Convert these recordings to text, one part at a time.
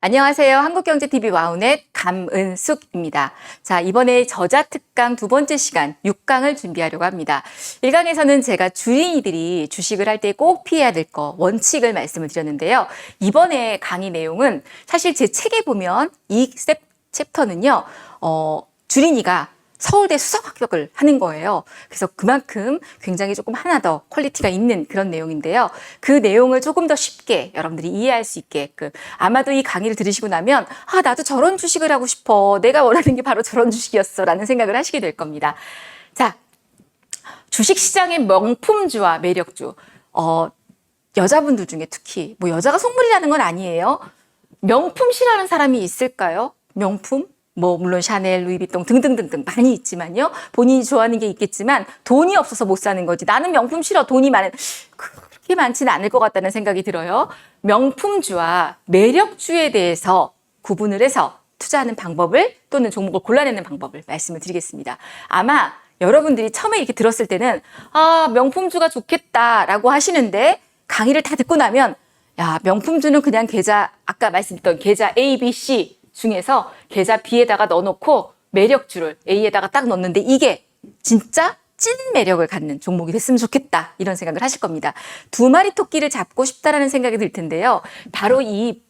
안녕하세요. 한국경제TV 와우넷 감은숙입니다. 자, 이번에 저자특강 두 번째 시간 6강을 준비하려고 합니다. 1강에서는 제가 주인이들이 주식을 할 때 꼭 피해야 될 거, 원칙을 말씀을 드렸는데요. 이번에 강의 내용은 사실 제 책에 보면 이 챕터는요, 주린이가 서울대 수석 합격을 하는 거예요. 그래서 그만큼 굉장히 조금 하나 더 퀄리티가 있는 그런 내용인데요. 그 내용을 조금 더 쉽게 여러분들이 이해할 수 있게끔 아마도 이 강의를 들으시고 나면 나도 저런 주식을 하고 싶어. 내가 원하는 게 바로 저런 주식이었어. 라는 생각을 하시게 될 겁니다. 자, 주식시장의 명품주와 매력주. 여자분들 중에 특히 뭐 여자가 속물이라는 건 아니에요. 명품 싫어하는 사람이 있을까요? 명품? 뭐 물론 샤넬, 루이비통 등등등등 많이 있지만요. 본인이 좋아하는 게 있겠지만 돈이 없어서 못 사는 거지. 나는 명품 싫어. 돈이 많은 그렇게 많지는 않을 것 같다는 생각이 들어요. 명품주와 매력주에 대해서 구분을 해서 투자하는 방법을 또는 종목을 골라내는 방법을 말씀을 드리겠습니다. 아마 여러분들이 처음에 이렇게 들었을 때는 명품주가 좋겠다라고 하시는데 강의를 다 듣고 나면 야, 명품주는 그냥 계좌 아까 말씀드렸던 계좌 A, B, C 중에서 계좌 B에다가 넣어놓고 매력주를 A에다가 딱 넣는데 이게 진짜 찐 매력을 갖는 종목이 됐으면 좋겠다 이런 생각을 하실 겁니다. 두 마리 토끼를 잡고 싶다라는 생각이 들 텐데요. 바로 이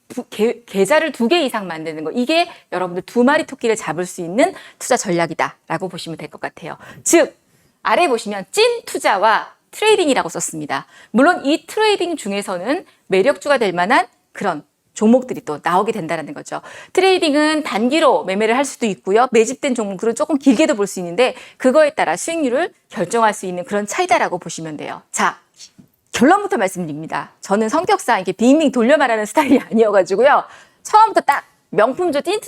계좌를 2개 이상 만드는 거 이게 여러분들 두 마리 토끼를 잡을 수 있는 투자 전략이다라고 보시면 될 것 같아요. 즉 아래 보시면 찐 투자와 트레이딩이라고 썼습니다. 물론 이 트레이딩 중에서는 매력주가 될 만한 그런 종목들이 또 나오게 된다는 거죠. 트레이딩은 단기로 매매를 할 수도 있고요. 매집된 종목들은 조금 길게도 볼 수 있는데 그거에 따라 수익률을 결정할 수 있는 그런 차이다라고 보시면 돼요. 자, 결론부터 말씀드립니다. 저는 성격상 이렇게 빙빙 돌려 말하는 스타일이 아니어가지고요. 처음부터 딱 명품주 찐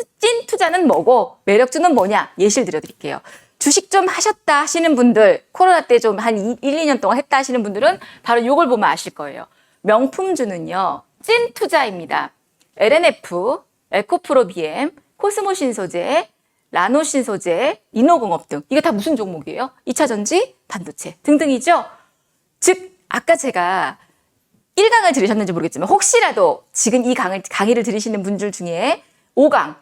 투자는 뭐고 매력주는 뭐냐 예시를 들어드릴게요. 주식 좀 하셨다 하시는 분들, 코로나 때 좀 한 1, 2년 동안 했다 하시는 분들은 바로 이걸 보면 아실 거예요. 명품주는요. 찐 투자입니다. LNF, 에코프로 BM, 코스모 신소재, 라노 신소재, 인호공업 등 이게 다 무슨 종목이에요? 2차전지, 반도체 등등이죠. 즉 아까 제가 1강을 들으셨는지 모르겠지만 혹시라도 지금 이 강의를 들으시는 분들 중에 5강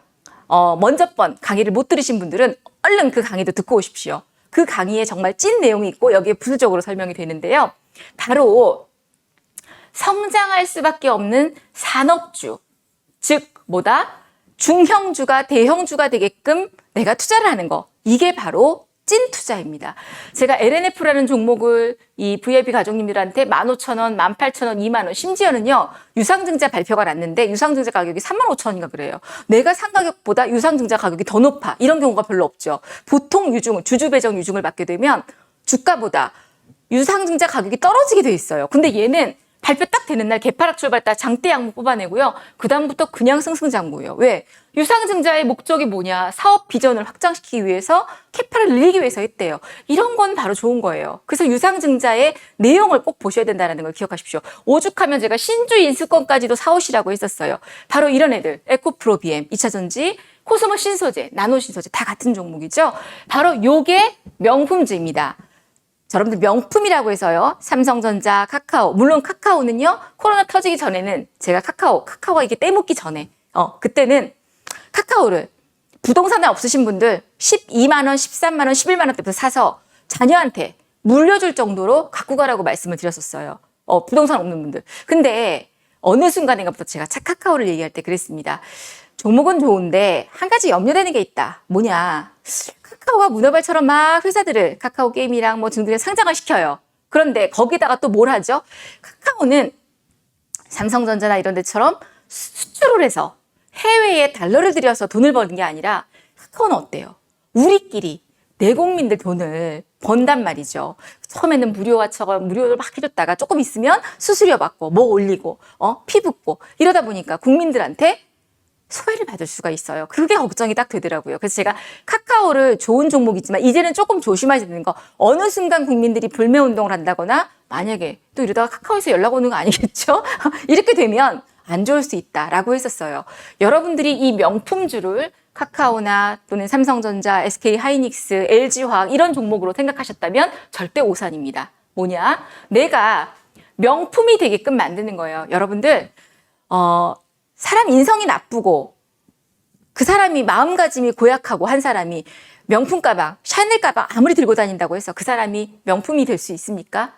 먼저 번 강의를 못 들으신 분들은 얼른 그 강의도 듣고 오십시오. 그 강의에 정말 찐 내용이 있고 여기에 부수적으로 설명이 되는데요. 바로 성장할 수밖에 없는 산업주, 즉 뭐다? 중형주가 대형주가 되게끔 내가 투자를 하는 거. 이게 바로 찐 투자입니다. 제가 LNF라는 종목을 이 VIP 가족님들한테 15,000원, 18,000원, 2만 원, 심지어는요. 유상증자 발표가 났는데 유상증자 가격이 35,000원인가 그래요. 내가 산 가격보다 유상증자 가격이 더 높아. 이런 경우가 별로 없죠. 보통 주주배정 유증을 받게 되면 주가보다 유상증자 가격이 떨어지게 돼 있어요. 근데 얘는 발표 딱 되는 날 개파락 출발 딱 장대 양목 뽑아내고요. 그다음부터 그냥 승승장구예요. 왜? 유상증자의 목적이 뭐냐? 사업 비전을 확장시키기 위해서 캐파를 늘리기 위해서 했대요. 이런 건 바로 좋은 거예요. 그래서 유상증자의 내용을 꼭 보셔야 된다는 걸 기억하십시오. 오죽하면 제가 신주 인수권까지도 사오시라고 했었어요. 바로 이런 애들. 에코프로 BM, 2차전지, 코스모 신소재, 나노 신소재 다 같은 종목이죠. 바로 요게 명품주입니다. 여러분들 명품이라고 해서요. 삼성전자, 카카오. 물론 카카오는요. 코로나 터지기 전에는 제가 카카오가 이게 떼먹기 전에 그때는 카카오를 부동산에 없으신 분들 12만 원, 13만 원, 11만 원 때부터 사서 자녀한테 물려줄 정도로 갖고 가라고 말씀을 드렸었어요. 부동산 없는 분들. 근데 어느 순간인가부터 제가 카카오를 얘기할 때 그랬습니다. 종목은 좋은데 한 가지 염려되는 게 있다. 뭐냐? 카카오가 문어발처럼 막 회사들을 카카오 게임이랑 뭐 등등을 상장을 시켜요. 그런데 거기다가 또 뭘 하죠? 카카오는 삼성전자나 이런 데처럼 수출을 해서 해외에 달러를 들여서 돈을 버는 게 아니라 카카오는 어때요? 우리끼리 내국민들 돈을 번단 말이죠. 처음에는 무료를 막 해줬다가 조금 있으면 수수료 받고 뭐 올리고 피 붓고 이러다 보니까 국민들한테 소외를 받을 수가 있어요. 그게 걱정이 딱 되더라고요. 그래서 제가 카카오를 좋은 종목이지만 이제는 조금 조심하셔야 되는 거 어느 순간 국민들이 불매운동을 한다거나 만약에 또 이러다가 카카오에서 연락 오는 거 아니겠죠? 이렇게 되면 안 좋을 수 있다라고 했었어요. 여러분들이 이 명품주를 카카오나 또는 삼성전자, SK하이닉스, LG화학 이런 종목으로 생각하셨다면 절대 오산입니다. 뭐냐? 내가 명품이 되게끔 만드는 거예요. 여러분들 사람 인성이 나쁘고 그 사람이 마음가짐이 고약하고 한 사람이 명품 가방, 샤넬 가방 아무리 들고 다닌다고 해서 그 사람이 명품이 될 수 있습니까?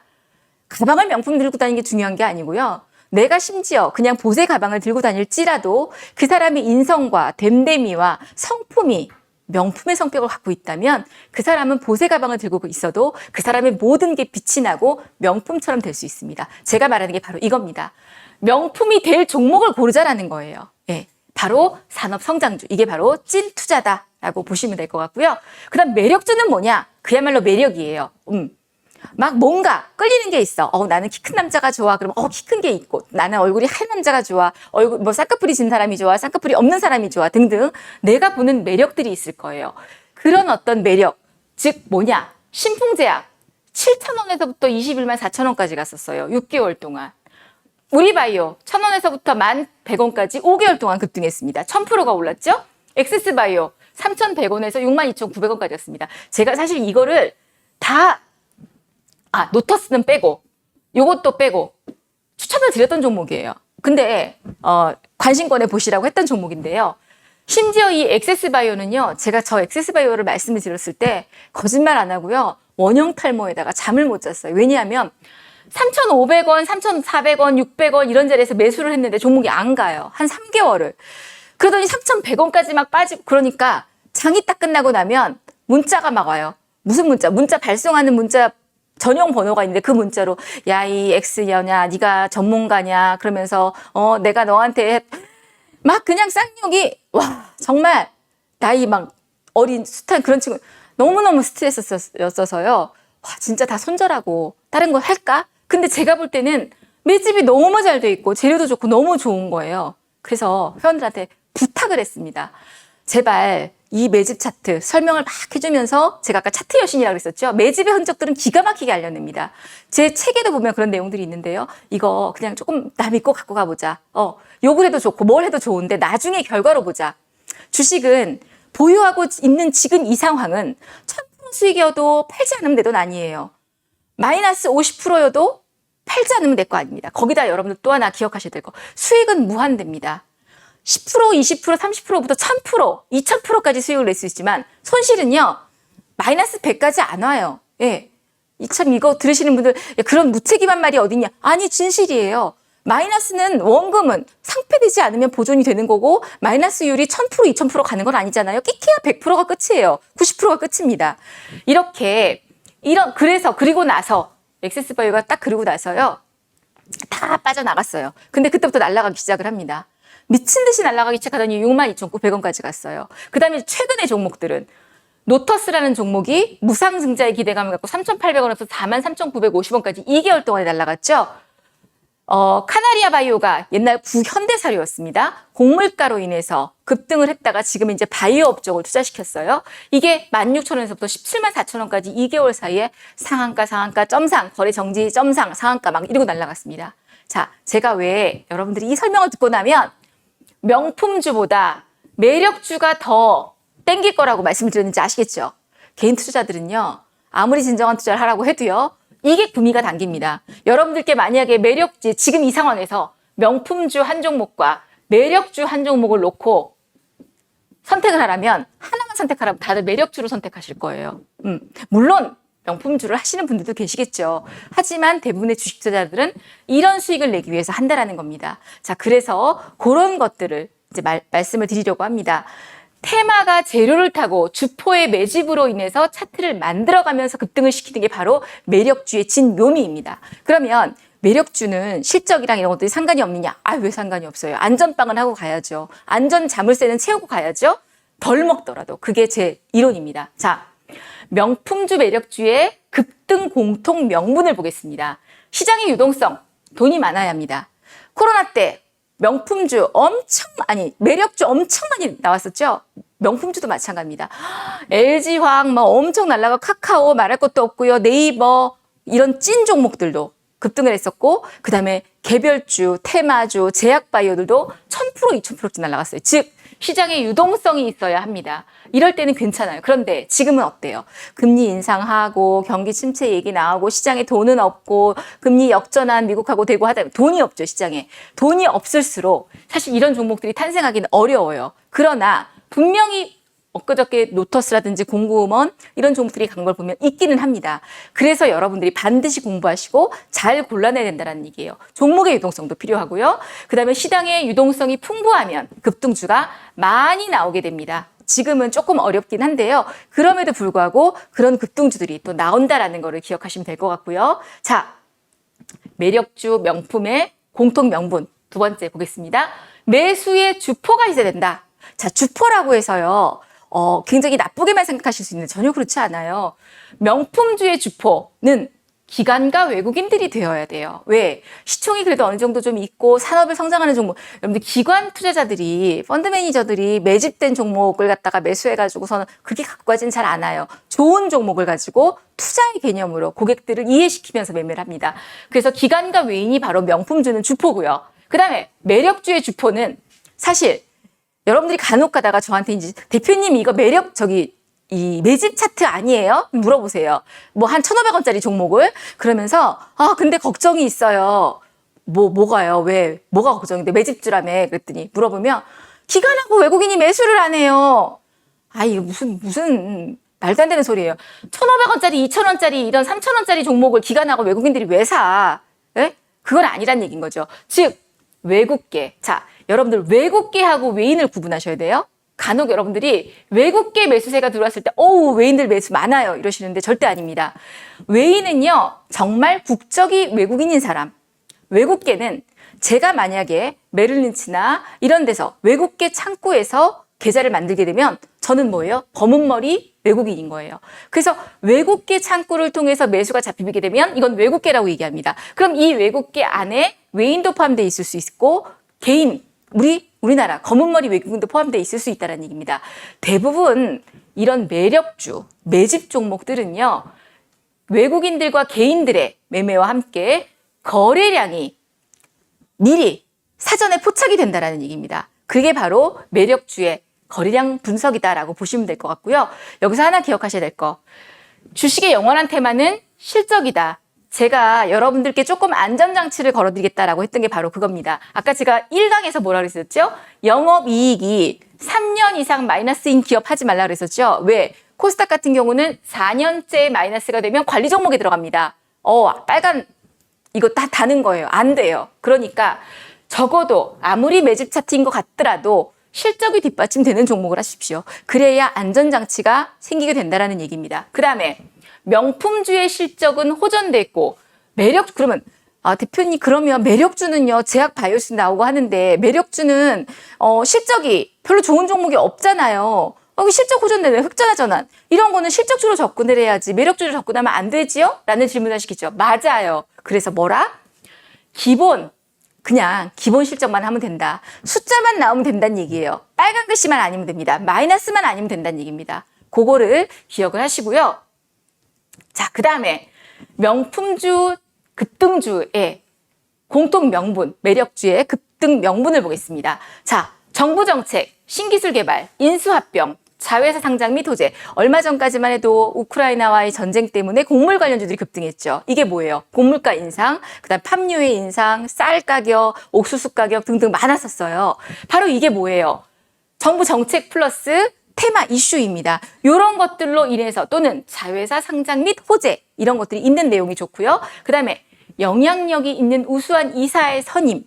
가방을 명품 들고 다니는 게 중요한 게 아니고요. 내가 심지어 그냥 보세 가방을 들고 다닐지라도 그 사람의 인성과 됨됨이와 성품이 명품의 성격을 갖고 있다면 그 사람은 보세 가방을 들고 있어도 그 사람의 모든 게 빛이 나고 명품처럼 될 수 있습니다. 제가 말하는 게 바로 이겁니다. 명품이 될 종목을 고르자라는 거예요. 예, 바로 산업성장주. 이게 바로 찐 투자다라고 보시면 될 것 같고요. 그 다음 매력주는 뭐냐? 그야말로 매력이에요. 막 뭔가 끌리는 게 있어. 나는 키 큰 남자가 좋아. 그럼 키 큰 게 있고, 나는 얼굴이 하얀 남자가 좋아. 얼굴 뭐 쌍꺼풀이 진 사람이 좋아. 쌍꺼풀이 없는 사람이 좋아. 등등 내가 보는 매력들이 있을 거예요. 그런 어떤 매력, 즉 뭐냐? 신풍제약 7,000원에서부터 21만 4천원까지 갔었어요. 6개월 동안. 우리바이오 1,000원에서부터 1,100원까지 5개월 동안 급등했습니다. 1,000%가 올랐죠? 엑세스바이오 3,100원에서 62,900원까지 였습니다. 제가 사실 이거를 다 노터스는 빼고 요것도 빼고 추천을 드렸던 종목이에요. 근데 관심권에 보시라고 했던 종목인데요. 심지어 이 엑세스바이오는요. 제가 저 엑세스바이오를 말씀을 드렸을 때 거짓말 안 하고요. 원형 탈모에다가 잠을 못 잤어요. 왜냐하면 3,500원, 3,400원, 600원 이런 자리에서 매수를 했는데 종목이 안 가요. 한 3개월을. 그러더니 3,100원까지 막 빠지고 그러니까 장이 딱 끝나고 나면 문자가 막 와요. 무슨 문자? 문자 발송하는 문자 전용 번호가 있는데 그 문자로 야, 이 X여냐, 네가 전문가냐 그러면서 내가 너한테 막 그냥 쌍욕이 와 정말 나이 막 어린 숱한 그런 친구 너무너무 스트레스였어서요. 와 진짜 다 손절하고 다른 거 할까? 근데 제가 볼 때는 매집이 너무 잘 돼 있고 재료도 좋고 너무 좋은 거예요. 그래서 회원들한테 부탁을 했습니다. 제발 이 매집 차트 설명을 막 해주면서 제가 아까 차트 여신이라고 그랬었죠. 매집의 흔적들은 기가 막히게 알려냅니다. 제 책에도 보면 그런 내용들이 있는데요. 이거 그냥 조금 나 믿고 갖고 가보자. 욕을 해도 좋고 뭘 해도 좋은데 나중에 결과로 보자. 주식은 보유하고 있는 지금 이 상황은 1,000% 수익이어도 팔지 않으면 내 돈 아니에요. 마이너스 50%여도 팔지 않으면 내 거 아닙니다. 거기다 여러분들 또 하나 기억하셔야 될 거. 수익은 무한대입니다. 10%, 20%, 30%부터 1,000%, 2,000%까지 수익을 낼 수 있지만 손실은요. 마이너스 100까지 안 와요. 예. 참 이거 들으시는 분들 그런 무책임한 말이 어딨냐. 아니 진실이에요. 마이너스는 원금은 상폐되지 않으면 보존이 되는 거고 마이너스율이 1,000%, 2,000% 가는 건 아니잖아요. 끼케야 100%가 끝이에요. 90%가 끝입니다. 그래서 그리고 나서 엑세스바이오가 딱 그러고 나서요. 다 빠져나갔어요. 근데 그때부터 날아가기 시작을 합니다. 미친 듯이 날아가기 시작하더니 62,900원까지 갔어요. 그 다음에 최근의 종목들은 노터스라는 종목이 무상증자의 기대감을 갖고 3,800원에서 43,950원까지 2개월 동안에 날아갔죠. 카나리아 바이오가 옛날 구현대사료였습니다. 곡물가로 인해서 급등을 했다가 지금 이제 바이오 업종을 투자시켰어요. 이게 16,000원에서부터 174,000원까지 2개월 사이에 상한가, 점상, 거래 정지, 점상, 상한가 막 이러고 날아갔습니다. 자, 제가 왜 여러분들이 이 설명을 듣고 나면 명품주보다 매력주가 더 땡길 거라고 말씀을 드렸는지 아시겠죠? 개인 투자자들은요. 아무리 진정한 투자를 하라고 해도요. 이게 구미가 당깁니다. 여러분들께 만약에 매력주 지금 이 상황에서 명품주 한 종목과 매력주 한 종목을 놓고 선택을 하라면 하나만 선택하라면 다들 매력주를 선택하실 거예요. 물론 명품주를 하시는 분들도 계시겠죠. 하지만 대부분의 주식 투자자들은 이런 수익을 내기 위해서 한다라는 겁니다. 자, 그래서 그런 것들을 이제 말씀을 드리려고 합니다. 테마가 재료를 타고 주포의 매집으로 인해서 차트를 만들어가면서 급등을 시키는 게 바로 매력주의 진묘미입니다. 그러면 매력주는 실적이랑 이런 것들이 상관이 없느냐? 왜 상관이 없어요? 안전빵은 하고 가야죠. 안전 자물쇠는 채우고 가야죠. 덜 먹더라도. 그게 제 이론입니다. 자, 명품주 매력주의 급등 공통 명분을 보겠습니다. 시장의 유동성, 돈이 많아야 합니다. 코로나 때 명품주 매력주 엄청 많이 나왔었죠. 명품주도 마찬가지입니다. LG화학 엄청 날라가 카카오 말할 것도 없고요. 네이버 이런 찐 종목들도 급등을 했었고 그다음에 개별주, 테마주, 제약바이오들도 1000%, 2000%씩 날아갔어요. 즉 시장에 유동성이 있어야 합니다. 이럴 때는 괜찮아요. 그런데 지금은 어때요? 금리 인상하고 경기 침체 얘기 나오고 시장에 돈은 없고 금리 역전한 미국하고 대고 하다 보면 돈이 없죠. 시장에. 돈이 없을수록 사실 이런 종목들이 탄생하기는 어려워요. 그러나 분명히 엊그저께 노터스라든지 공구음원 이런 종목들이 간 걸 보면 있기는 합니다. 그래서 여러분들이 반드시 공부하시고 잘 골라내야 된다는 얘기예요. 종목의 유동성도 필요하고요. 그다음에 시장의 유동성이 풍부하면 급등주가 많이 나오게 됩니다. 지금은 조금 어렵긴 한데요. 그럼에도 불구하고 그런 급등주들이 또 나온다라는 거를 기억하시면 될 것 같고요. 자, 매력주 명품의 공통 명분 두 번째 보겠습니다. 매수의 주포가 있어야 된다. 자, 주포라고 해서요. 굉장히 나쁘게만 생각하실 수 있는데 전혀 그렇지 않아요. 명품주의 주포는 기관과 외국인들이 되어야 돼요. 왜? 시총이 그래도 어느 정도 좀 있고 산업을 성장하는 종목. 여러분들 기관 투자자들이 펀드 매니저들이 매집된 종목을 갖다가 매수해가지고서는 그렇게 갖고 가진 잘 않아요. 좋은 종목을 가지고 투자의 개념으로 고객들을 이해시키면서 매매를 합니다. 그래서 기관과 외인이 바로 명품주는 주포고요. 그 다음에 매력주의 주포는 사실 여러분들이 간혹 가다가 저한테 이제 대표님 이거 이 매집 차트 아니에요? 물어보세요. 뭐 한 1,500원짜리 종목을 그러면서 근데 걱정이 있어요. 뭐가요? 왜? 뭐가 걱정인데 매집주라며 그랬더니 물어보면 기관하고 외국인이 매수를 안 해요. 이거 무슨 말도 안 되는 소리예요. 1,500원짜리, 2,000원짜리 이런 3,000원짜리 종목을 기관하고 외국인들이 왜 사? 예? 그건 아니란 얘기인 거죠. 즉 외국계. 자, 여러분들 외국계하고 외인을 구분하셔야 돼요. 간혹 여러분들이 외국계 매수세가 들어왔을 때 외인들 매수 많아요 이러시는데 절대 아닙니다. 외인은요 정말 국적이 외국인인 사람. 외국계는 제가 만약에 메릴린치나 이런 데서 외국계 창구에서 계좌를 만들게 되면 저는 뭐예요? 검은 머리 외국인인 거예요. 그래서 외국계 창구를 통해서 매수가 잡히게 되면 이건 외국계라고 얘기합니다. 그럼 이 외국계 안에 외인도 포함되어 있을 수 있고 개인 우리나라 검은 머리 외국인도 포함되어 있을 수 있다는 얘기입니다. 대부분 이런 매력주, 매집 종목들은요. 외국인들과 개인들의 매매와 함께 거래량이 미리 사전에 포착이 된다는 얘기입니다. 그게 바로 매력주의 거래량 분석이다라고 보시면 될 것 같고요. 여기서 하나 기억하셔야 될 거. 주식의 영원한 테마는 실적이다. 제가 여러분들께 조금 안전장치를 걸어드리겠다라고 했던 게 바로 그겁니다. 아까 제가 1강에서 뭐라 그랬었죠? 영업이익이 3년 이상 마이너스인 기업 하지 말라 그랬었죠? 왜? 코스닥 같은 경우는 4년째 마이너스가 되면 관리 종목에 들어갑니다. 빨간 이거 다 다는 거예요. 안 돼요. 그러니까 적어도 아무리 매집 차트인 것 같더라도 실적이 뒷받침되는 종목을 하십시오. 그래야 안전장치가 생기게 된다는 얘기입니다. 그 다음에 명품주의 실적은 호전됐고 그러면 대표님 그러면 매력주는요 제약 바이오스 나오고 하는데 매력주는 실적이 별로 좋은 종목이 없잖아요. 실적 호전되네 흑자나 전환 이런 거는 실적주로 접근을 해야지 매력주로 접근하면 안 되지요? 라는 질문을 하시겠죠. 맞아요. 그래서 그냥 기본 실적만 하면 된다. 숫자만 나오면 된다는 얘기예요. 빨간 글씨만 아니면 됩니다. 마이너스만 아니면 된다는 얘기입니다. 그거를 기억을 하시고요. 자, 그 다음에 명품주, 급등주의 공통 명분, 매력주의 급등 명분을 보겠습니다. 자, 정부 정책, 신기술 개발, 인수합병, 자회사 상장 및 호재. 얼마 전까지만 해도 우크라이나와의 전쟁 때문에 곡물 관련주들이 급등했죠. 이게 뭐예요? 곡물가 인상, 그다음 팜유의 인상, 쌀 가격, 옥수수 가격 등등 많았었어요. 바로 이게 뭐예요? 정부 정책 플러스 테마 이슈입니다. 이런 것들로 인해서 또는 자회사 상장 및 호재 이런 것들이 있는 내용이 좋고요. 그 다음에 영향력이 있는 우수한 이사의 선임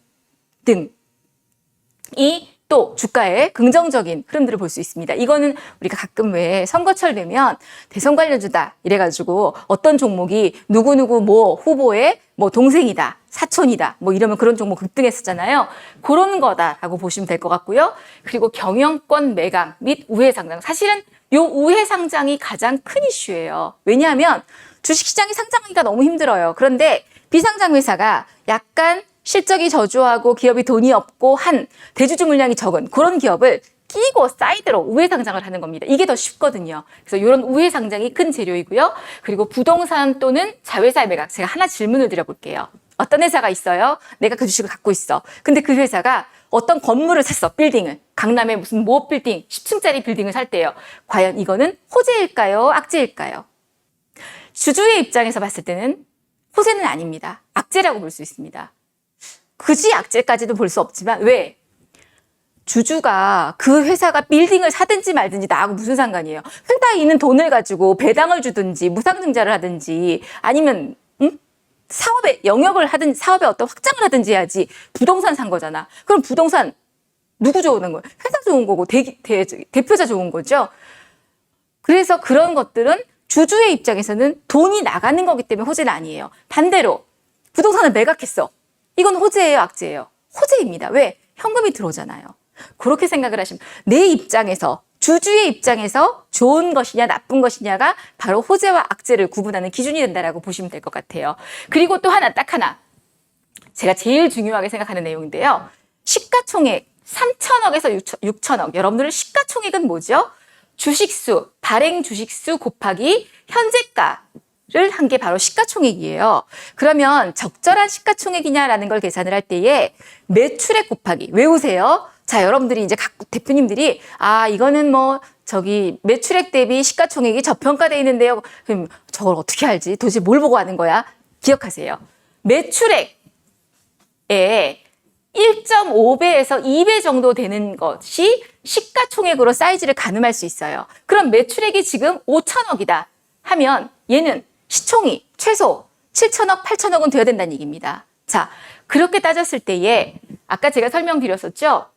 등이 또 주가의 긍정적인 흐름들을 볼 수 있습니다. 이거는 우리가 가끔 왜 선거철 되면 대선 관련주다 이래가지고 어떤 종목이 누구누구 후보의 동생이다, 사촌이다 이러면 그런 종목 급등했었잖아요. 그런 거다라고 보시면 될 것 같고요. 그리고 경영권 매각 및 우회 상장. 사실은 요 우회 상장이 가장 큰 이슈예요. 왜냐하면 주식시장이 상장하기가 너무 힘들어요. 그런데 비상장 회사가 약간 실적이 저조하고 기업이 돈이 없고 한 대주주 물량이 적은 그런 기업을 끼고 사이드로 우회 상장을 하는 겁니다. 이게 더 쉽거든요. 그래서 이런 우회 상장이 큰 재료이고요. 그리고 부동산 또는 자회사의 매각. 제가 하나 질문을 드려볼게요. 어떤 회사가 있어요? 내가 그 주식을 갖고 있어. 근데 그 회사가 어떤 건물을 샀어. 빌딩을. 강남에 무슨 모 빌딩, 10층짜리 빌딩을 살 때요. 과연 이거는 호재일까요? 악재일까요? 주주의 입장에서 봤을 때는 호재는 아닙니다. 악재라고 볼 수 있습니다. 굳이 악재까지도 볼 수 없지만 왜? 주주가 그 회사가 빌딩을 사든지 말든지 나하고 무슨 상관이에요. 회사에 있는 돈을 가지고 배당을 주든지 무상증자를 하든지 아니면 사업에 영역을 하든지 사업에 어떤 확장을 하든지 해야지. 부동산 산 거잖아. 그럼 부동산 누구 좋은 거예요? 회사 좋은 거고 대표자 좋은 거죠. 그래서 그런 것들은 주주의 입장에서는 돈이 나가는 거기 때문에 호재는 아니에요. 반대로 부동산을 매각했어. 이건 호재예요, 악재예요? 호재입니다. 왜? 현금이 들어오잖아요. 그렇게 생각을 하시면 내 입장에서 주주의 입장에서 좋은 것이냐 나쁜 것이냐가 바로 호재와 악재를 구분하는 기준이 된다라고 보시면 될 것 같아요. 그리고 또 하나 딱 하나 제가 제일 중요하게 생각하는 내용인데요. 시가총액 3천억에서 6천억. 여러분들은 시가총액은 뭐죠? 주식수, 발행 주식수 곱하기 현재가를 한 게 바로 시가총액이에요. 그러면 적절한 시가총액이냐라는 걸 계산을 할 때에 매출액 곱하기 외우세요. 자, 여러분들이 이제 각 대표님들이 이거는 뭐 매출액 대비 시가총액이 저평가되어 있는데요. 그럼 저걸 어떻게 알지? 도대체 뭘 보고 하는 거야? 기억하세요. 매출액에 1.5배에서 2배 정도 되는 것이 시가총액으로 사이즈를 가늠할 수 있어요. 그럼 매출액이 지금 5천억이다 하면 얘는 시총이 최소 7천억, 8천억은 돼야 된다는 얘기입니다. 자, 그렇게 따졌을 때에 아까 제가 설명드렸었죠.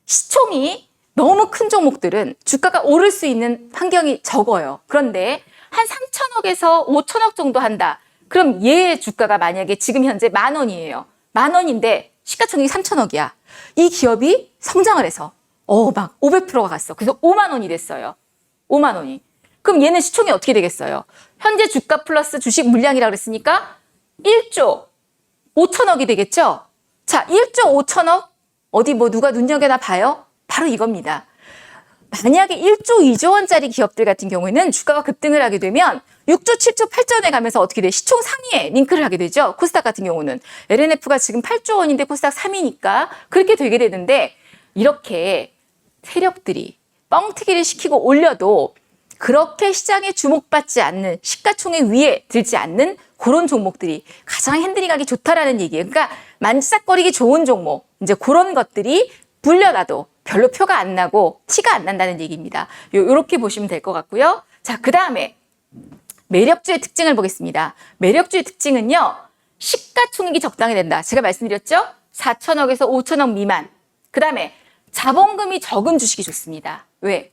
시총이 너무 큰 종목들은 주가가 오를 수 있는 환경이 적어요. 그런데 한 3천억에서 5천억 정도 한다. 그럼 얘의 주가가 만약에 지금 현재 10,000원이에요. 10,000원인데 시가총액이 3천억이야. 이 기업이 성장을 해서 막 500%가 갔어. 그래서 5만 원이 됐어요. 5만 원이. 그럼 얘는 시총이 어떻게 되겠어요? 현재 주가 플러스 주식 물량이라고 그랬으니까 1조 5천억이 되겠죠? 자, 1조 5천억 어디 누가 눈여겨나 봐요? 바로 이겁니다. 만약에 1조 2조 원짜리 기업들 같은 경우에는 주가가 급등을 하게 되면 6조, 7조, 8조에 가면서 어떻게 돼? 시총 상위에 링크를 하게 되죠. 코스닥 같은 경우는. LNF가 지금 8조 원인데 코스닥 3위니까 그렇게 되게 되는데 이렇게 세력들이 뻥튀기를 시키고 올려도 그렇게 시장에 주목받지 않는 시가총액 위에 들지 않는 그런 종목들이 가장 핸들링하기 좋다라는 얘기예요. 그러니까 만지작거리기 좋은 종목, 이제 그런 것들이 불려놔도 별로 표가 안 나고 티가 안 난다는 얘기입니다. 요렇게 보시면 될 것 같고요. 자, 그 다음에 매력주의 특징을 보겠습니다. 매력주의 특징은요. 시가총액이 적당히 된다. 제가 말씀드렸죠? 4천억에서 5천억 미만. 그 다음에 자본금이 적은 주식이 좋습니다. 왜?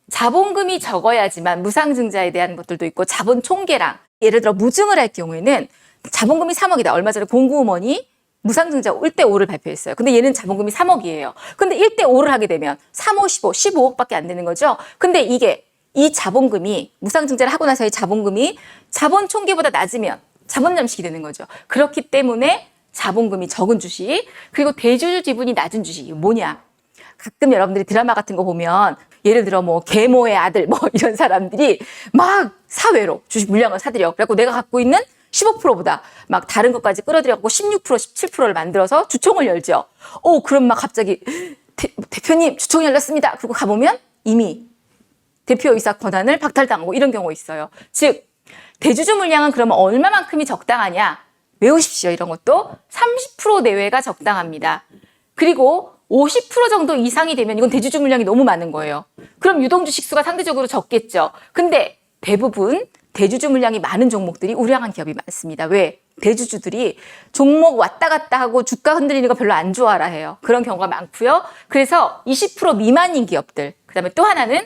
자본금이 적어야지만 무상증자에 대한 것들도 있고 자본 총계랑 예를 들어 무증을 할 경우에는 자본금이 3억이다. 얼마 전에 공구음원이 무상증자 1대5를 발표했어요. 근데 얘는 자본금이 3억이에요. 근데 1대5를 하게 되면 3, 5, 15, 15억밖에 안 되는 거죠. 근데 이 자본금이 무상증자를 하고 나서의 자본금이 자본 총계보다 낮으면 자본 잠식이 되는 거죠. 그렇기 때문에 자본금이 적은 주식, 그리고 대주주 지분이 낮은 주식이 뭐냐? 가끔 여러분들이 드라마 같은 거 보면 예를 들어 계모의 아들 이런 사람들이 막 사회로 주식 물량을 사들여. 그래갖고 내가 갖고 있는 15%보다 막 다른 것까지 끌어들여갖고 16%, 17%를 만들어서 주총을 열죠. 그럼 막 갑자기 대표님 주총이 열렸습니다. 그리고 가보면 이미 대표이사 권한을 박탈당하고 이런 경우가 있어요. 즉 대주주 물량은 그러면 얼마만큼이 적당하냐? 외우십시오. 이런 것도 30% 내외가 적당합니다. 그리고 50% 정도 이상이 되면 이건 대주주 물량이 너무 많은 거예요. 그럼 유동주식 수가 상대적으로 적겠죠. 근데 대부분 대주주 물량이 많은 종목들이 우량한 기업이 많습니다. 왜? 대주주들이 종목 왔다 갔다 하고 주가 흔들리는 거 별로 안 좋아라 해요. 그런 경우가 많고요. 그래서 20% 미만인 기업들. 그다음에 또 하나는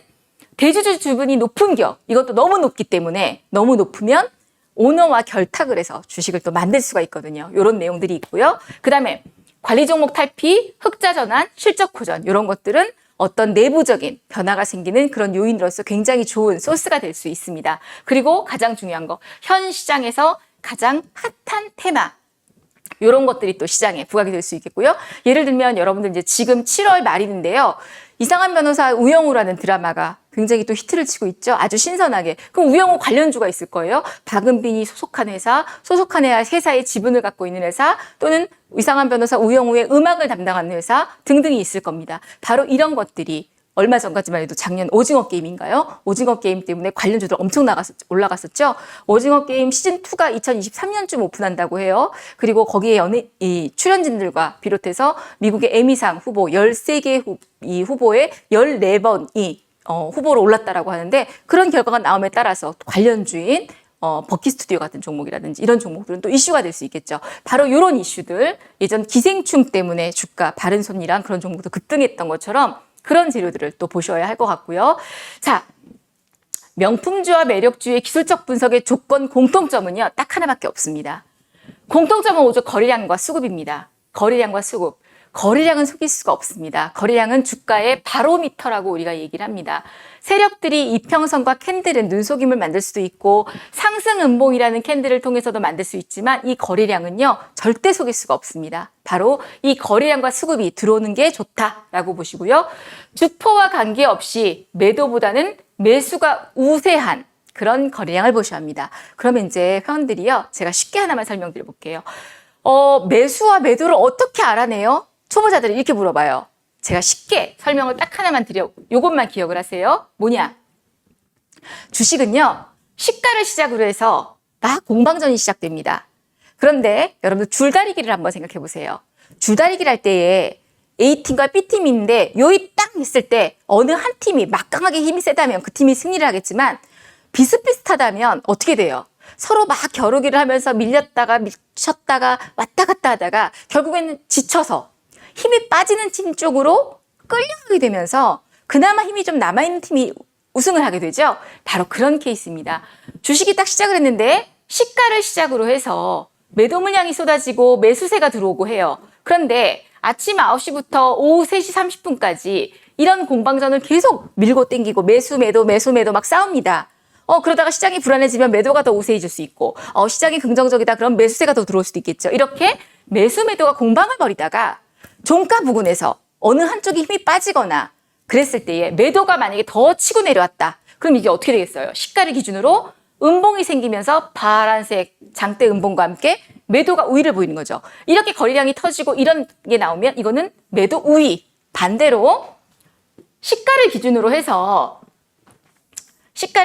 대주주 지분이 높은 기업. 이것도 너무 높기 때문에 너무 높으면 오너와 결탁을 해서 주식을 또 만들 수가 있거든요. 이런 내용들이 있고요. 그다음에 관리 종목 탈피, 흑자 전환, 실적 호전 이런 것들은 어떤 내부적인 변화가 생기는 그런 요인으로서 굉장히 좋은 소스가 될 수 있습니다. 그리고 가장 중요한 거, 현 시장에서 가장 핫한 테마, 이런 것들이 또 시장에 부각이 될 수 있겠고요. 예를 들면 여러분들 이제 지금 7월 말인데요. 이상한 변호사 우영우라는 드라마가 굉장히 또 히트를 치고 있죠. 아주 신선하게. 그럼 우영우 관련주가 있을 거예요. 박은빈이 소속한 회사의 지분을 갖고 있는 회사, 또는 이상한 변호사 우영우의 음악을 담당하는 회사 등등이 있을 겁니다. 바로 이런 것들이 얼마 전까지만 해도 작년 오징어 게임인가요? 오징어 게임 때문에 관련주들 엄청 올라갔었죠. 오징어 게임 시즌2가 2023년쯤 오픈한다고 해요. 그리고 거기에 이 출연진들과 비롯해서 미국의 에미상 후보 13개 이 후보의 14번이 후보로 올랐다라고 하는데, 그런 결과가 나옴에 따라서 관련주인 버키 스튜디오 같은 종목이라든지 이런 종목들은 또 이슈가 될 수 있겠죠. 바로 이런 이슈들, 예전 기생충 때문에 주가 바른손이랑 그런 종목도 급등했던 것처럼 그런 재료들을 또 보셔야 할 것 같고요. 자, 명품주와 매력주의 기술적 분석의 조건 공통점은요, 딱 하나밖에 없습니다. 공통점은 오직 거래량과 수급입니다. 거래량과 수급. 거래량은 속일 수가 없습니다. 거래량은 주가의 바로미터라고 우리가 얘기를 합니다. 세력들이 이평선과 캔들은 눈속임을 만들 수도 있고 상승음봉이라는 캔들을 통해서도 만들 수 있지만, 이 거래량은요 절대 속일 수가 없습니다. 바로 이 거래량과 수급이 들어오는 게 좋다라고 보시고요. 주포와 관계없이 매도보다는 매수가 우세한 그런 거래량을 보셔야 합니다. 그러면 이제 회원들이요, 제가 쉽게 하나만 설명드려 볼게요. 매수와 매도를 어떻게 알아내요? 초보자들이 이렇게 물어봐요. 제가 쉽게 설명을 딱 하나만 드려, 요것만 기억을 하세요. 뭐냐? 주식은요, 시가를 시작으로 해서 막 공방전이 시작됩니다. 그런데 여러분들 줄다리기를 한번 생각해 보세요. 줄다리기를 할 때에 A팀과 B팀이 있는데 요이 딱 있을 때 어느 한 팀이 막강하게 힘이 세다면 그 팀이 승리를 하겠지만, 비슷비슷하다면 어떻게 돼요? 서로 막 겨루기를 하면서 밀렸다가 미쳤다가 왔다 갔다 하다가 결국에는 지쳐서 힘이 빠지는 팀 쪽으로 끌려가게 되면서 그나마 힘이 좀 남아있는 팀이 우승을 하게 되죠. 바로 그런 케이스입니다. 주식이 딱 시작을 했는데 시가를 시작으로 해서 매도 물량이 쏟아지고 매수세가 들어오고 해요. 그런데 아침 9시부터 오후 3시 30분까지 이런 공방전을 계속 밀고 땡기고 매수 매도 막 싸웁니다. 그러다가 시장이 불안해지면 매도가 더 우세해질 수 있고, 시장이 긍정적이다 그럼 매수세가 더 들어올 수도 있겠죠. 이렇게 매수 매도가 공방을 벌이다가 종가 부근에서 어느 한쪽이 힘이 빠지거나 그랬을 때에 매도가 만약에 더 치고 내려왔다. 그럼 이게 어떻게 되겠어요? 시가를 기준으로 음봉이 생기면서 파란색 장대 음봉과 함께 매도가 우위를 보이는 거죠. 이렇게 거래량이 터지고 이런 게 나오면 이거는 매도 우위. 반대로 시가를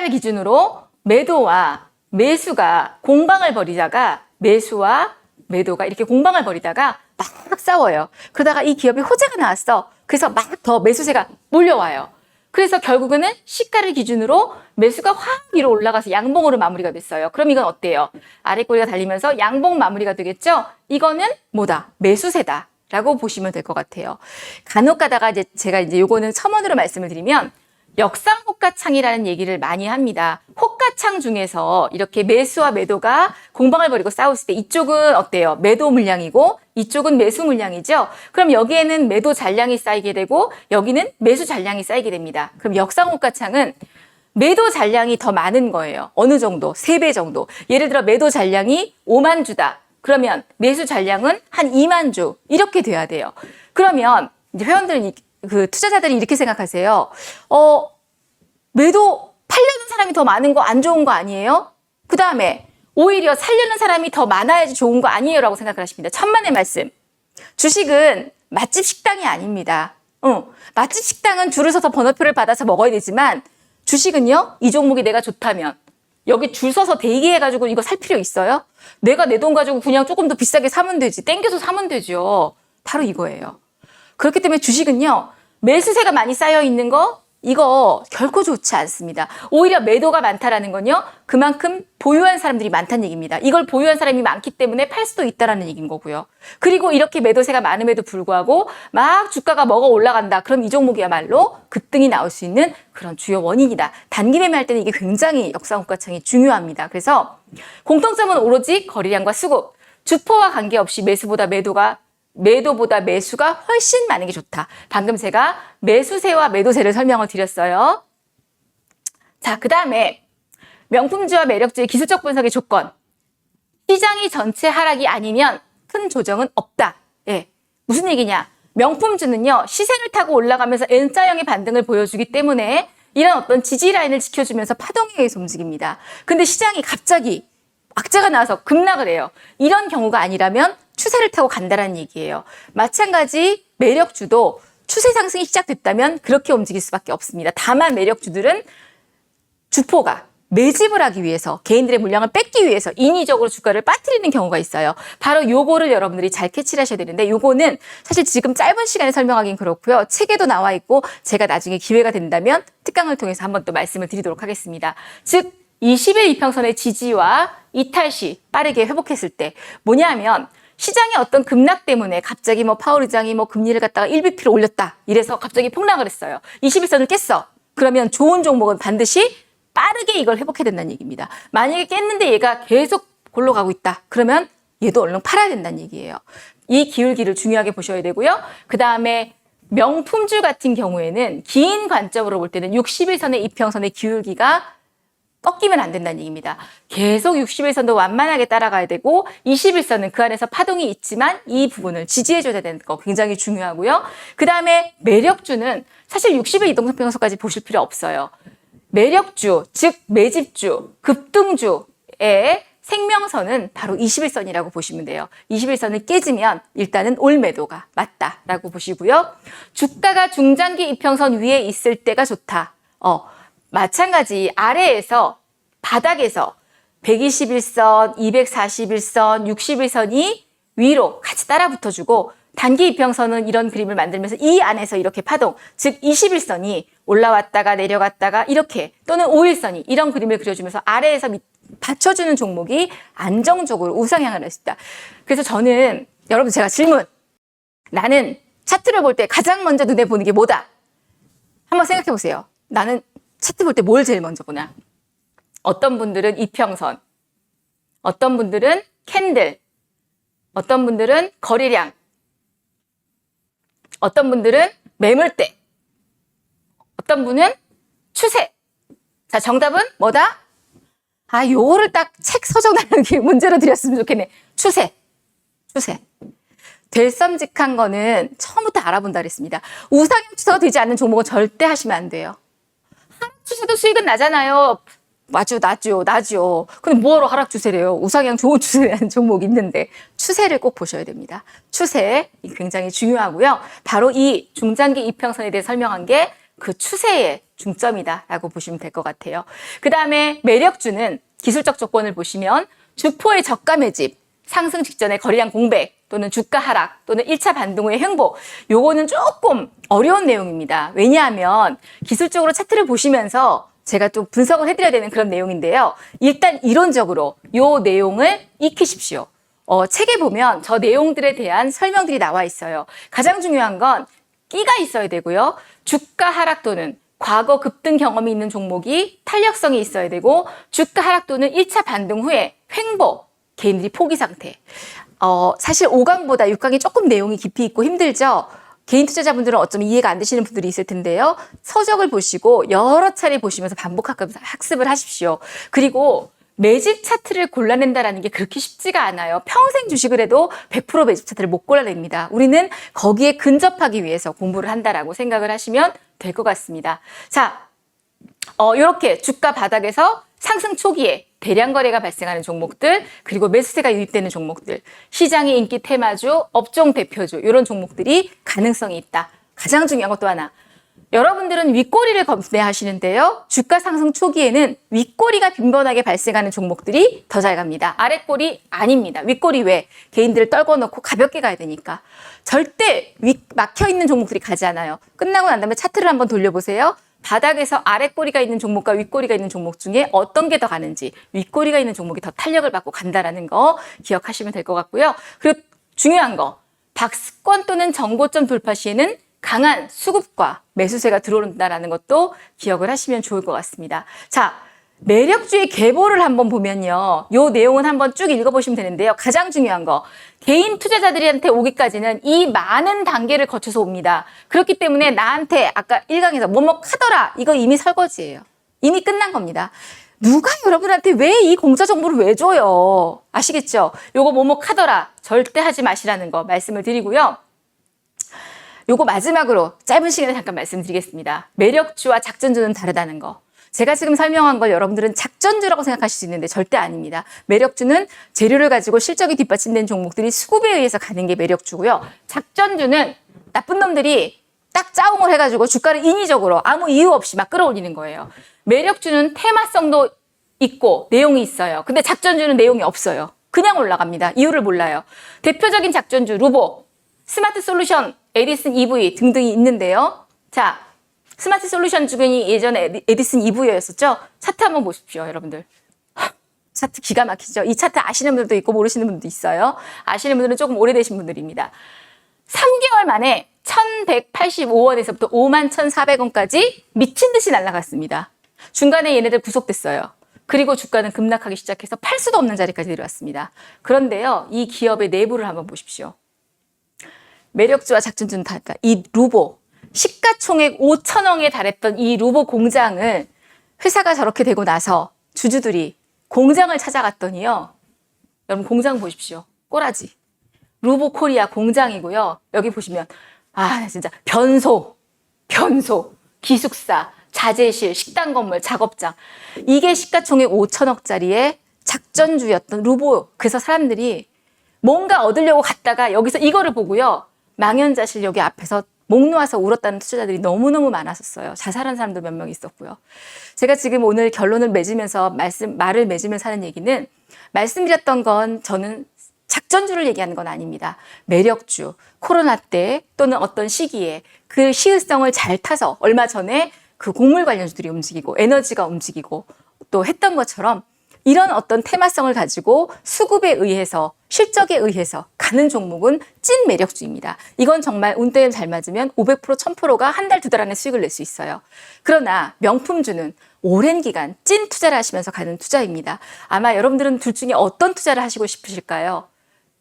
기준으로 매도와 매수가 공방을 벌이다가, 매수와 매도가 이렇게 공방을 벌이다가 막 싸워요. 그러다가 이 기업에 호재가 나왔어. 그래서 막 더 매수세가 몰려와요. 그래서 결국에는 시가를 기준으로 매수가 확 위로 올라가서 양봉으로 마무리가 됐어요. 그럼 이건 어때요? 아랫꼬리가 달리면서 양봉 마무리가 되겠죠? 이거는 뭐다? 매수세다 라고 보시면 될 것 같아요. 간혹 가다가 제가 요거는 첨언으로 말씀을 드리면, 역상 호가창이라는 얘기를 많이 합니다. 호가창 중에서 이렇게 매수와 매도가 공방을 벌이고 싸웠을 때 이쪽은 어때요? 매도 물량이고 이쪽은 매수 물량이죠. 그럼 여기에는 매도 잔량이 쌓이게 되고 여기는 매수 잔량이 쌓이게 됩니다. 그럼 역상 호가창은 매도 잔량이 더 많은 거예요. 어느 정도? 3배 정도. 예를 들어 매도 잔량이 5만 주다. 그러면 매수 잔량은 한 2만 주. 이렇게 돼야 돼요. 그러면 이제 회원들은 투자자들이 이렇게 생각하세요. 매도 팔려는 사람이 더 많은 거 안 좋은 거 아니에요? 그 다음에 오히려 살려는 사람이 더 많아야지 좋은 거 아니에요? 라고 생각을 하십니다. 천만의 말씀. 주식은 맛집 식당이 아닙니다. 맛집 식당은 줄을 서서 번호표를 받아서 먹어야 되지만, 주식은요, 이 종목이 내가 좋다면 여기 줄 서서 대기해가지고 이거 살 필요 있어요? 내가 내 돈 가지고 그냥 조금 더 비싸게 사면 되지. 땡겨서 사면 되죠. 바로 이거예요. 그렇기 때문에 주식은요, 매수세가 많이 쌓여 있는 거, 이거 결코 좋지 않습니다. 오히려 매도가 많다라는 건요, 그만큼 보유한 사람들이 많다는 얘기입니다. 이걸 보유한 사람이 많기 때문에 팔 수도 있다라는 얘기인 거고요. 그리고 이렇게 매도세가 많음에도 불구하고 막 주가가 먹어 올라간다. 그럼 이 종목이야말로 급등이 나올 수 있는 그런 주요 원인이다. 단기 매매할 때는 이게 굉장히 역상호가창이 중요합니다. 그래서 공통점은 오로지 거래량과 수급, 주포와 관계없이 매도보다 매수가 훨씬 많은 게 좋다. 방금 제가 매수세와 매도세를 설명을 드렸어요. 자, 그 다음에 명품주와 매력주의 기술적 분석의 조건. 시장이 전체 하락이 아니면 큰 조정은 없다. 예. 무슨 얘기냐? 명품주는요, 시세를 타고 올라가면서 N자형의 반등을 보여주기 때문에 이런 어떤 지지 라인을 지켜주면서 파동에 의해서 움직입니다. 근데 시장이 갑자기 악재가 나와서 급락을 해요. 이런 경우가 아니라면 추세를 타고 간다는 얘기예요. 마찬가지 매력주도 추세 상승이 시작됐다면 그렇게 움직일 수밖에 없습니다. 다만 매력주들은 주포가 매집을 하기 위해서 개인들의 물량을 뺏기 위해서 인위적으로 주가를 빠뜨리는 경우가 있어요. 바로 요거를 여러분들이 잘 캐치를 하셔야 되는데 요거는 사실 지금 짧은 시간에 설명하기는 그렇고요. 책에도 나와 있고 제가 나중에 기회가 된다면 특강을 통해서 한번 또 말씀을 드리도록 하겠습니다. 즉 20일 이평선의 지지와 이탈 시 빠르게 회복했을 때 뭐냐면 시장의 어떤 급락 때문에 갑자기 뭐 파월 의장이 뭐 금리를 갖다가 1bp로 올렸다. 이래서 갑자기 폭락을 했어요. 21선을 깼어. 그러면 좋은 종목은 반드시 빠르게 이걸 회복해야 된다는 얘기입니다. 만약에 깼는데 얘가 계속 골로 가고 있다. 그러면 얘도 얼른 팔아야 된다는 얘기예요. 이 기울기를 중요하게 보셔야 되고요. 그 다음에 명품주 같은 경우에는 긴 관점으로 볼 때는 60일선의 이평선의 기울기가 꺾이면 안 된다는 얘기입니다. 계속 60일선도 완만하게 따라가야 되고 21선은 그 안에서 파동이 있지만 이 부분을 지지해줘야 되는 거 굉장히 중요하고요. 그 다음에 매력주는 사실 60일 이동평선까지 보실 필요 없어요. 매력주, 즉 매집주, 급등주의 생명선은 바로 21선이라고 보시면 돼요. 21선을 깨지면 일단은 올매도가 맞다라고 보시고요. 주가가 중장기 이평선 위에 있을 때가 좋다. 마찬가지 아래에서 바닥에서 121선, 241선, 61선이 위로 같이 따라 붙어주고 단기 이평선은 이런 그림을 만들면서 이 안에서 이렇게 파동, 즉 21선이 올라왔다가 내려갔다가 이렇게 또는 5일선이 이런 그림을 그려주면서 아래에서 받쳐주는 종목이 안정적으로 우상향을 할 수 있다. 그래서 저는 여러분 제가 질문, 나는 차트를 볼 때 가장 먼저 눈에 보는 게 뭐다? 한번 생각해 보세요. 나는 차트 볼 때 뭘 제일 먼저 보나? 어떤 분들은 이평선, 어떤 분들은 캔들, 어떤 분들은 거래량, 어떤 분들은 매물대, 어떤 분은 추세. 자, 정답은 뭐다? 요거를 딱 책 서정하는 게 문제로 드렸으면 좋겠네. 추세. 될섬직한 거는 처음부터 알아본다 그랬습니다. 우상향 추세가 되지 않는 종목은 절대 하시면 안 돼요. 하락 추세도 수익은 나잖아요. 맞죠, 나죠. 근데 뭐하러 하락 추세래요? 우상향 좋은 추세라는 종목이 있는데 추세를 꼭 보셔야 됩니다. 추세 굉장히 중요하고요. 바로 이 중장기 이평선에 대해 설명한 게 그 추세의 중점이다라고 보시면 될 것 같아요. 그 다음에 매력주는 기술적 조건을 보시면 주포의 저가 매집, 상승 직전의 거래량 공백 또는 주가 하락 또는 1차 반등 후의 횡보, 요거는 조금 어려운 내용입니다. 왜냐하면 기술적으로 차트를 보시면서 제가 또 분석을 해드려야 되는 그런 내용인데요. 일단 이론적으로 요 내용을 익히십시오. 책에 보면 저 내용들에 대한 설명들이 나와 있어요. 가장 중요한 건 끼가 있어야 되고요. 주가 하락 또는 과거 급등 경험이 있는 종목이 탄력성이 있어야 되고 주가 하락 또는 1차 반등 후에 횡보, 개인들이 포기 상태. 사실 5강보다 6강이 조금 내용이 깊이 있고 힘들죠. 개인 투자자분들은 어쩌면 이해가 안 되시는 분들이 있을 텐데요. 서적을 보시고 여러 차례 보시면서 학습을 하십시오. 그리고 매집 차트를 골라낸다라는 게 그렇게 쉽지가 않아요. 평생 주식을 해도 100% 매집 차트를 못 골라냅니다. 우리는 거기에 근접하기 위해서 공부를 한다라고 생각을 하시면 될 것 같습니다. 자, 이렇게 주가 바닥에서 상승 초기에 대량 거래가 발생하는 종목들, 그리고 매수세가 유입되는 종목들, 시장의 인기 테마주, 업종 대표주 이런 종목들이 가능성이 있다. 가장 중요한 것도 하나. 여러분들은 윗꼬리를 검매하시는데요. 주가 상승 초기에는 윗꼬리가 빈번하게 발생하는 종목들이 더 잘 갑니다. 아랫꼬리 아닙니다. 윗꼬리 왜? 개인들을 떨궈 놓고 가볍게 가야 되니까. 절대 막혀있는 종목들이 가지 않아요. 끝나고 난 다음에 차트를 한번 돌려보세요. 바닥에서 아랫꼬리가 있는 종목과 윗꼬리가 있는 종목 중에 어떤 게 더 가는지, 윗꼬리가 있는 종목이 더 탄력을 받고 간다라는 거 기억하시면 될 것 같고요. 그리고 중요한 거, 박스권 또는 정고점 돌파 시에는 강한 수급과 매수세가 들어온다는 것도 기억을 하시면 좋을 것 같습니다. 자, 매력주의 계보를 한번 보면요. 요 내용은 한번 쭉 읽어보시면 되는데요. 가장 중요한 거, 개인 투자자들한테 오기까지는 이 많은 단계를 거쳐서 옵니다. 그렇기 때문에 나한테 아까 1강에서 뭐뭐 하더라, 이거 이미 설거지예요. 이미 끝난 겁니다. 누가 여러분한테 왜 이 공짜 정보를 왜 줘요? 아시겠죠? 요거 뭐뭐 카더라. 절대 하지 마시라는 거 말씀을 드리고요. 요거 마지막으로 짧은 시간에 잠깐 말씀드리겠습니다. 매력주와 작전주는 다르다는 거. 제가 지금 설명한 걸 여러분들은 작전주라고 생각하실 수 있는데 절대 아닙니다. 매력주는 재료를 가지고 실적이 뒷받침된 종목들이 수급에 의해서 가는 게 매력주고요. 작전주는 나쁜 놈들이 딱 짜웅을 해가지고 주가를 인위적으로 아무 이유 없이 막 끌어올리는 거예요. 매력주는 테마성도 있고 내용이 있어요. 근데 작전주는 내용이 없어요. 그냥 올라갑니다. 이유를 몰라요. 대표적인 작전주 루보, 스마트 솔루션, 에디슨 EV 등등이 있는데요. 자, 스마트 솔루션 주변이 예전에 에디슨 EV였었죠? 차트 한번 보십시오, 여러분들. 차트 기가 막히죠? 이 차트 아시는 분들도 있고 모르시는 분들도 있어요. 아시는 분들은 조금 오래되신 분들입니다. 3개월 만에 1,185원에서부터 51,400원까지 미친 듯이 날아갔습니다. 중간에 얘네들 구속됐어요. 그리고 주가는 급락하기 시작해서 팔 수도 없는 자리까지 내려왔습니다. 그런데요, 이 기업의 내부를 한번 보십시오. 매력주와 작전주는 다르다. 이 루보, 시가총액 5천억에 달했던 이 루보 공장을 회사가 저렇게 되고 나서 주주들이 공장을 찾아갔더니요. 여러분 공장 보십시오. 꼬라지. 루보 코리아 공장이고요. 여기 보시면 진짜 변소, 기숙사, 자재실, 식당 건물, 작업장. 이게 시가총액 5천억짜리의 작전주였던 루보. 그래서 사람들이 뭔가 얻으려고 갔다가 여기서 이거를 보고요. 망연자실 여기 앞에서 목 놓아서 울었다는 투자자들이 너무너무 많았었어요. 자살한 사람도 몇 명 있었고요. 제가 지금 오늘 결론을 맺으면서 말을 맺으면서 하는 얘기는 말씀드렸던 건 저는 작전주를 얘기하는 건 아닙니다. 매력주, 코로나 때 또는 어떤 시기에 그 시의성을 잘 타서 얼마 전에 그 곡물 관련주들이 움직이고 에너지가 움직이고 또 했던 것처럼 이런 어떤 테마성을 가지고 수급에 의해서 실적에 의해서 가는 종목은 찐 매력주입니다. 이건 정말 운때에 잘 맞으면 500%, 1000%가 한 달, 두 달 안에 수익을 낼 수 있어요. 그러나 명품주는 오랜 기간 찐 투자를 하시면서 가는 투자입니다. 아마 여러분들은 둘 중에 어떤 투자를 하시고 싶으실까요?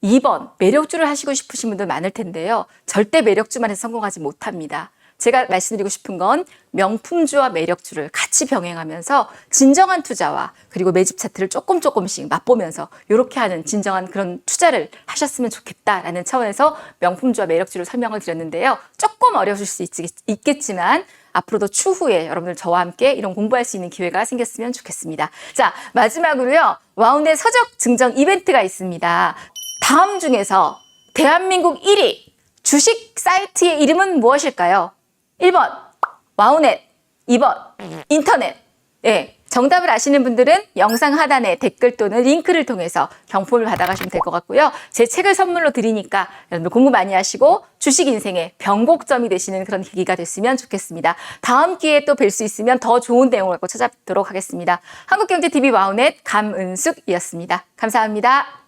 2번 매력주를 하시고 싶으신 분들 많을 텐데요. 절대 매력주만 해서 성공하지 못합니다. 제가 말씀드리고 싶은 건 명품주와 매력주를 같이 병행하면서 진정한 투자와 그리고 매집 차트를 조금씩 맛보면서 이렇게 하는 진정한 그런 투자를 하셨으면 좋겠다라는 차원에서 명품주와 매력주를 설명을 드렸는데요. 조금 어려우실 수 있겠지만 앞으로도 추후에 여러분들 저와 함께 이런 공부할 수 있는 기회가 생겼으면 좋겠습니다. 자, 마지막으로요. 와운의 서적 증정 이벤트가 있습니다. 다음 중에서 대한민국 1위 주식 사이트의 이름은 무엇일까요? 1번 와우넷, 2번 인터넷. 네, 정답을 아시는 분들은 영상 하단에 댓글 또는 링크를 통해서 경품을 받아가시면 될 것 같고요. 제 책을 선물로 드리니까 여러분들 공부 많이 하시고 주식 인생의 변곡점이 되시는 그런 계기가 됐으면 좋겠습니다. 다음 기회에 또 뵐 수 있으면 더 좋은 내용을 갖고 찾아뵙도록 하겠습니다. 한국경제TV 와우넷 감은숙이었습니다. 감사합니다.